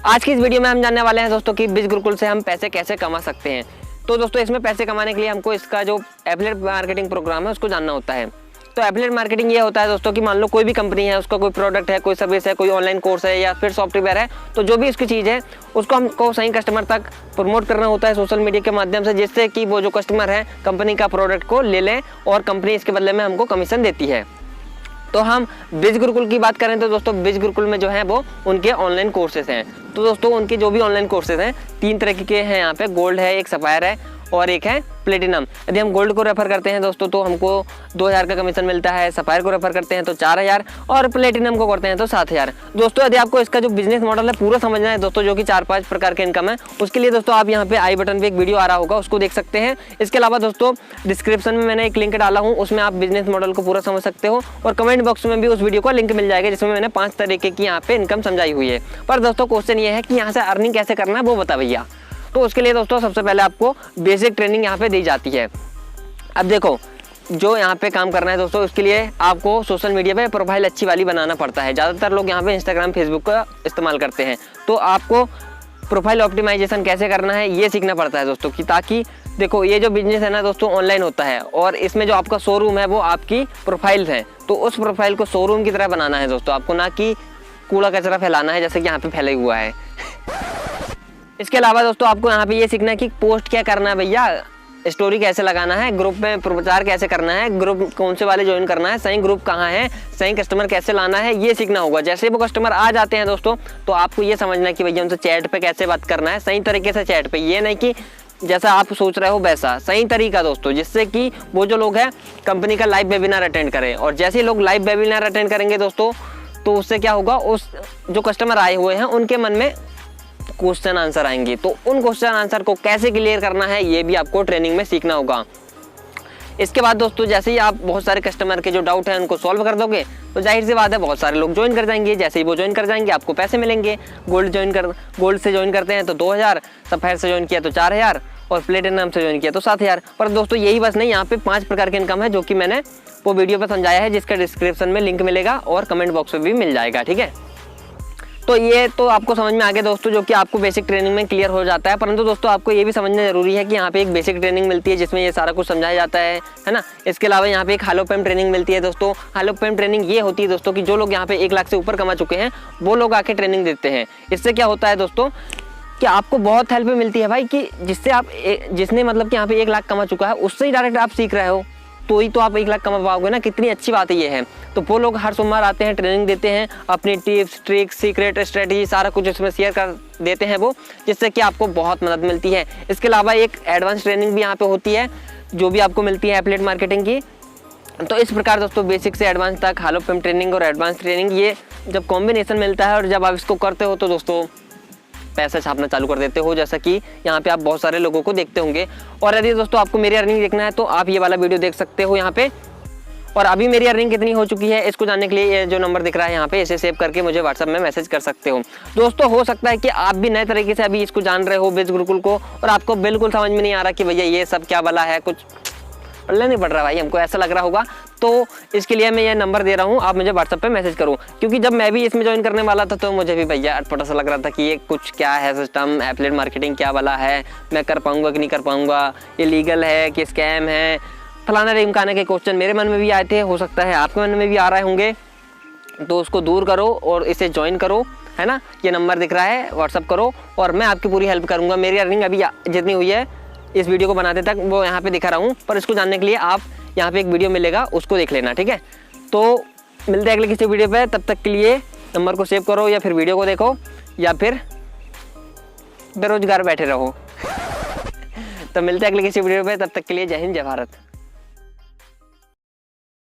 आज की इस वीडियो में हम जानने वाले हैं दोस्तों कि बिजगुरुकुल से हम पैसे कैसे कमा सकते हैं। तो दोस्तों इसमें पैसे कमाने के लिए हमको इसका जो एफिलिएट मार्केटिंग प्रोग्राम है उसको जानना होता है। तो एफिलिएट मार्केटिंग ये होता है दोस्तों कि मान लो कोई भी कंपनी है, उसका कोई प्रोडक्ट है, कोई सर्विस है, कोई ऑनलाइन कोर्स है या फिर सॉफ्टवेयर है, तो जो भी इसकी चीज़ है उसको हमको सही कस्टमर तक प्रमोट करना होता है सोशल मीडिया के माध्यम से, जिससे कि वो जो कस्टमर है कंपनी का प्रोडक्ट को ले लें और कंपनी इसके बदले में हमको कमीशन देती है। तो हम बिजगुरुकुल की बात करें तो दोस्तों बिजगुरुकुल में जो है वो उनके ऑनलाइन कोर्सेज हैं। तो दोस्तों उनके जो भी ऑनलाइन कोर्सेज हैं 3 तरह के हैं यहाँ पे, गोल्ड है, एक सफायर है और एक है प्लेटिनम। यदि हम गोल्ड को रेफर करते हैं दोस्तों तो हमको 2000 का कमीशन मिलता है, सफायर को रेफर करते हैं तो 4000 और प्लेटिनम को करते हैं तो 7000। दोस्तों यदि आपको इसका जो बिजनेस मॉडल है पूरा समझना है दोस्तों, जो कि 4-5 प्रकार के इनकम है, उसके लिए दोस्तों आप यहाँ पे आई बटन पे एक वीडियो आ रहा होगा, उसको देख सकते हैं। इसके अलावा दोस्तों डिस्क्रिप्शन में मैंने एक लिंक डाला हूँ, उसमें आप बिजनेस मॉडल को पूरा समझ सकते हो और कमेंट बॉक्स में भी उस वीडियो का लिंक मिल जाएगा, जिसमें मैंने 5 तरीके की यहाँ पे इनकम समझाई हुई है। पर दोस्तों क्वेश्चन ये है कि यहाँ से अर्निंग कैसे करना है वो बता भैया। तो उसके लिए दोस्तों सबसे पहले आपको बेसिक ट्रेनिंग यहाँ पे दी जाती है। अब देखो जो यहाँ पे काम करना है दोस्तों, उसके लिए आपको सोशल मीडिया पे प्रोफाइल अच्छी वाली बनाना पड़ता है। ज़्यादातर लोग यहाँ पे इंस्टाग्राम, फेसबुक का इस्तेमाल करते हैं, तो आपको प्रोफाइल ऑप्टिमाइजेशन कैसे करना है ये सीखना पड़ता है दोस्तों, कि ताकि देखो ये जो बिजनेस है ना दोस्तों ऑनलाइन होता है और इसमें जो आपका शोरूम है वो आपकी प्रोफाइल है, तो उस प्रोफाइल को शोरूम की तरह बनाना है दोस्तों आपको, ना कि कूड़ा कचरा फैलाना है जैसे कि यहाँ पे फैला हुआ है। इसके अलावा दोस्तों आपको यहाँ पे ये सीखना है कि पोस्ट क्या करना है भैया, स्टोरी कैसे लगाना है, ग्रुप में प्रचार कैसे करना है, ग्रुप कौन से वाले ज्वाइन करना है, सही ग्रुप कहाँ है, सही कस्टमर कैसे लाना है, ये सीखना होगा। जैसे वो कस्टमर आ जाते हैं दोस्तों तो आपको ये समझना है कि भैया उनसे चैट पे कैसे बात करना है, सही तरीके से चैट पे, ये नहीं कि जैसा आप सोच रहे हो वैसा, सही तरीका दोस्तों, जिससे कि वो जो लोग हैं कंपनी का लाइव वेबिनार अटेंड करें। और जैसे ही लोग लाइव वेबिनार अटेंड करेंगे दोस्तों तो उससे क्या होगा, उस जो कस्टमर आए हुए हैं उनके मन में क्वेश्चन आंसर आएंगे, तो उन क्वेश्चन आंसर को कैसे क्लियर करना है ये भी आपको ट्रेनिंग में सीखना होगा। इसके बाद दोस्तों जैसे ही आप बहुत सारे कस्टमर के जो डाउट है उनको सॉल्व कर दोगे तो जाहिर सी बात है बहुत सारे लोग ज्वाइन कर जाएंगे। जैसे ही वो ज्वाइन कर जाएंगे आपको पैसे मिलेंगे। गोल्ड से ज्वाइन करते हैं तो 2000, सफायर से ज्वाइन किया तो 4000 और प्लेटिनम से ज्वाइन किया तो 7000। पर दोस्तों यही बस नहीं, यहाँ पे 5 प्रकार की इनकम है जो कि मैंने वो वीडियो पर समझाया है, जिसका डिस्क्रिप्शन में लिंक मिलेगा और कमेंट बॉक्स में भी मिल जाएगा, ठीक है। तो ये तो आपको समझ में आ गया दोस्तों, जो कि आपको बेसिक ट्रेनिंग में क्लियर हो जाता है। परंतु दोस्तों आपको ये भी समझना जरूरी है कि यहाँ पे एक बेसिक ट्रेनिंग मिलती है जिसमें ये सारा कुछ समझाया जाता है ना। इसके अलावा यहाँ पे एक हालो पेम ट्रेनिंग मिलती है दोस्तों। हालो पेम ट्रेनिंग ये होती है दोस्तों कि जो लोग यहाँ पे 1 लाख से ऊपर कमा चुके हैं वो लोग आके ट्रेनिंग देते हैं। इससे क्या होता है दोस्तों कि आपको बहुत हेल्प मिलती है भाई, कि जिससे आप जिसने मतलब कि यहाँ पे 1 लाख कमा चुका है उससे ही डायरेक्ट आप सीख रहे हो, तो ही तो आप 1 लाख कमा पाओगे ना। कितनी अच्छी बात है ये है। तो वो लोग हर सोमवार आते हैं, ट्रेनिंग देते हैं, अपनी टिप्स, ट्रिक्स, सीक्रेट, स्ट्रेटजी सारा कुछ इसमें शेयर कर देते हैं वो, जिससे कि आपको बहुत मदद मिलती है। इसके अलावा एक एडवांस ट्रेनिंग भी यहाँ पे होती है जो भी आपको मिलती है एफिलिएट मार्केटिंग की। तो इस प्रकार दोस्तों बेसिक से एडवांस तक हालो पेम ट्रेनिंग और एडवांस ट्रेनिंग, ये जब कॉम्बिनेशन मिलता है और जब आप इसको करते हो तो दोस्तों पैसा छापना चालू कर देते हो, जैसा कि यहाँ पे आप बहुत सारे लोगों को देखते होंगे। और यदि दोस्तों आपको मेरी अर्निंग देखना है तो आप ये वाला वीडियो देख सकते हो यहाँ पे। और अभी मेरी अर्निंग कितनी हो चुकी है इसको जानने के लिए ये जो नंबर दिख रहा है यहाँ पे, इसे सेव करके मुझे व्हाट्सएप में मैसेज कर सकते हो। दोस्तों हो सकता है कि आप भी नए तरीके से अभी इसको जान रहे हो बिजगुरुकुल को, और आपको बिल्कुल समझ में नहीं आ रहा कि भैया ये सब क्या वाला है, कुछ पढ़ना नहीं पड़ रहा भाई, हमको ऐसा लग रहा होगा। तो इसके लिए मैं ये नंबर दे रहा हूँ, आप मुझे व्हाट्सएप पे मैसेज करो। क्योंकि जब मैं भी इसमें ज्वाइन करने वाला था तो मुझे भी भैया अटपटा सा लग रहा था कि ये कुछ क्या है सिस्टम, एफिलिएट मार्केटिंग क्या वाला है, मैं कर पाऊंगा कि नहीं कर पाऊंगा, ये लीगल है कि स्कैम है, फलाना ढिमकाने के क्वेश्चन मेरे मन में भी आए थे, हो सकता है आपके मन में भी आ रहे होंगे। तो उसको दूर करो और इसे ज्वाइन करो, है ना। ये नंबर दिख रहा है, व्हाट्सअप करो और मैं आपकी पूरी हेल्प करूँगा। मेरी अर्निंग अभी जितनी हुई है इस वीडियो को बनाते तक वो यहाँ पे दिखा रहा हूँ, पर इसको जानने के लिए आप यहाँ पे एक वीडियो मिलेगा उसको देख लेना, ठीक है। तो मिलते हैं अगले किसी वीडियो पे, तब तक के लिए नंबर को सेव करो या फिर वीडियो को देखो या फिर बेरोजगार बैठे रहो। तो मिलते हैं अगले किसी वीडियो पे, तब तक के लिए जय हिंद, जय भारत।